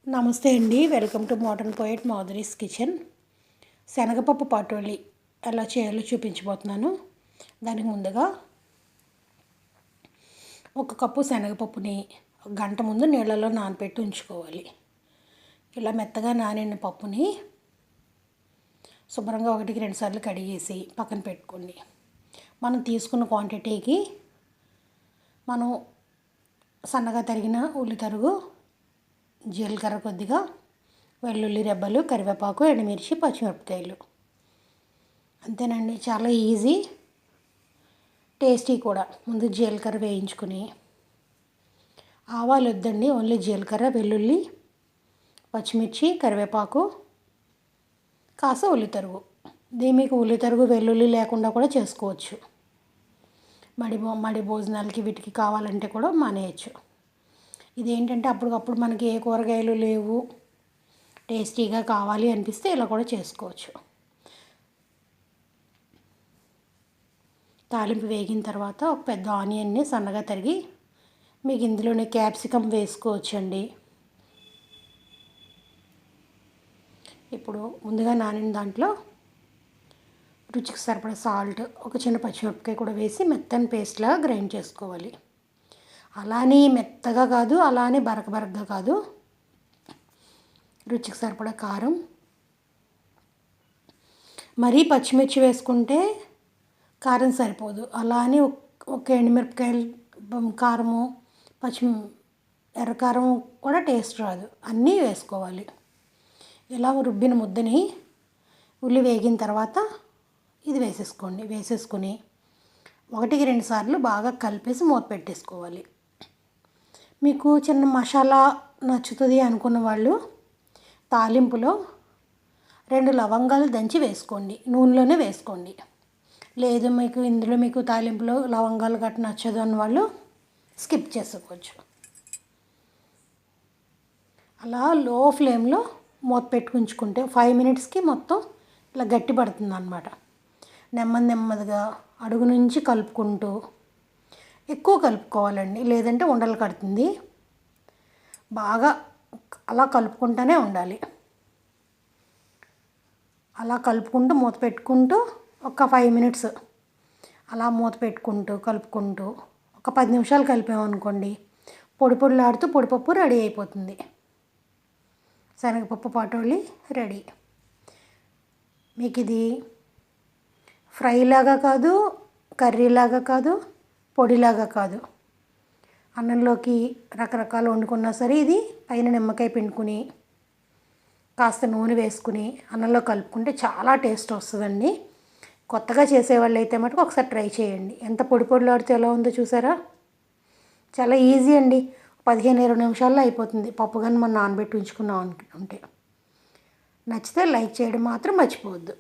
నమస్తే అండి, welcome to modern poet Madhuri's kitchen. శనగపప్పు పాటోలి ఎలా చేయాలో చూపించబోతున్నాను. దానికి ముందుగా ఒక కప్పు శనగపప్పుని గంట ముందు నీళ్ళలో నానబెట్టి ఉంచుకోవాలి. ఇలా మెత్తగా నానిన పప్పుని శుభ్రంగా 1-2 సార్లు కడిగేసి పక్కన పెట్టుకోండి. మనం తీసుకున్న క్వాంటిటీకి మనం సన్నగా తరిగిన ఉల్లి తరుగు, జీలకర్ర కొద్దిగా, వెల్లుల్లి రెబ్బలు, కరివేపాకు, ఎండుమిర్చి, పచ్చిమిరపకాయలు. అంతేనండి, చాలా ఈజీ, టేస్టీ కూడా. ముందు జీలకర్ర వేయించుకుని, ఆవాలు వద్దండి, ఓన్లీ జీలకర్ర, వెల్లుల్లి, పచ్చిమిర్చి, కరివేపాకు, కాస్త ఉల్లి తరుగు. దీని మీకు ఉల్లి తరుగు వెల్లుల్లి లేకుండా కూడా చేసుకోవచ్చు. మడి భోజనాలకి వీటికి కావాలంటే కూడా మానేయచ్చు. ఇదేంటంటే అప్పటికప్పుడు మనకి ఏ కూరగాయలు లేవు, టేస్టీగా కావాలి అనిపిస్తే ఇలా కూడా చేసుకోవచ్చు. తాలింపు వేగిన తర్వాత ఒక పెద్ద ఆనియన్ని సన్నగా తరిగి, మీకు ఇందులోనే క్యాప్సికమ్ వేసుకోవచ్చండి. ఇప్పుడు ముందుగా నానిన దాంట్లో రుచికి సరిపడా సాల్ట్, ఒక చిన్న పచ్చిమిరపకాయ కూడా వేసి మెత్తని పేస్ట్లా గ్రైండ్ చేసుకోవాలి. అలానే మెత్తగా కాదు, అలానే బరకగా కాదు. రుచికి సరిపడా కారం, మరీ పచ్చిమిర్చి వేసుకుంటే కారం సరిపోదు. అలానే ఒక ఎండుమిరపకాయలు కారము, ఎర్రకారం కూడా టేస్ట్ రాదు, అన్నీ వేసుకోవాలి. ఇలా రుబ్బిన ముద్దని ఉల్లి వేగిన తర్వాత ఇది వేసేసుకొని 1-2 సార్లు బాగా కలిపేసి మూత పెట్టేసుకోవాలి. మీకు చిన్న మసాలా నచ్చుతుంది అనుకున్న వాళ్ళు తాలింపులో 2 లవంగాలు దంచి వేసుకోండి, నూనెలోనే వేసుకోండి. లేదు ఇందులో మీకు తాలింపులో లవంగాలు గట్ట నచ్చదు అన్న వాళ్ళు స్కిప్ చేసుకోవచ్చు. అలా లో ఫ్లేమ్లో మూత పెట్టుకుంచుకుంటే 5 మినిట్స్కి మొత్తం ఇలా గట్టి పడుతుంది అన్నమాట. నెమ్మదిగా అడుగు నుంచి కలుపుకుంటూ, ఎక్కువ కలుపుకోవాలండి, లేదంటే ఉండలు కడుతుంది. బాగా అలా కలుపుకుంటూనే ఉండాలి. అలా కలుపుకుంటూ మూత పెట్టుకుంటూ ఒక 5 మినిట్స్ అలా మూత పెట్టుకుంటూ కలుపుకుంటూ ఒక 10 నిమిషాలు కలిపామనుకోండి, పొడిలాడుతూ పొడిపప్పు రెడీ అయిపోతుంది. శనగపప్పు పాటోలి రెడీ. మీకు ఇది ఫ్రైలాగా కాదు, కర్రీలాగా కాదు, పొడిలాగా కాదు. అన్నంలోకి రకరకాలు వండుకున్నా సరే ఇది పైన నిమ్మకాయ పిండుకుని కాస్త నూనె వేసుకుని అన్నంలో కలుపుకుంటే చాలా టేస్ట్ వస్తుందండి. కొత్తగా చేసేవాళ్ళు అయితే మటుకు ఒకసారి ట్రై చేయండి. ఎంత పొడిలాడితే ఎలా ఉందో చూసారా? చాలా ఈజీ అండి. 15-20 నిమిషాల్లో అయిపోతుంది. పప్పు కానీ మనం నానబెట్టి ఉంచుకున్నాం అనుకుంటే. నచ్చితే లైక్ చేయడం మాత్రం మర్చిపోవద్దు.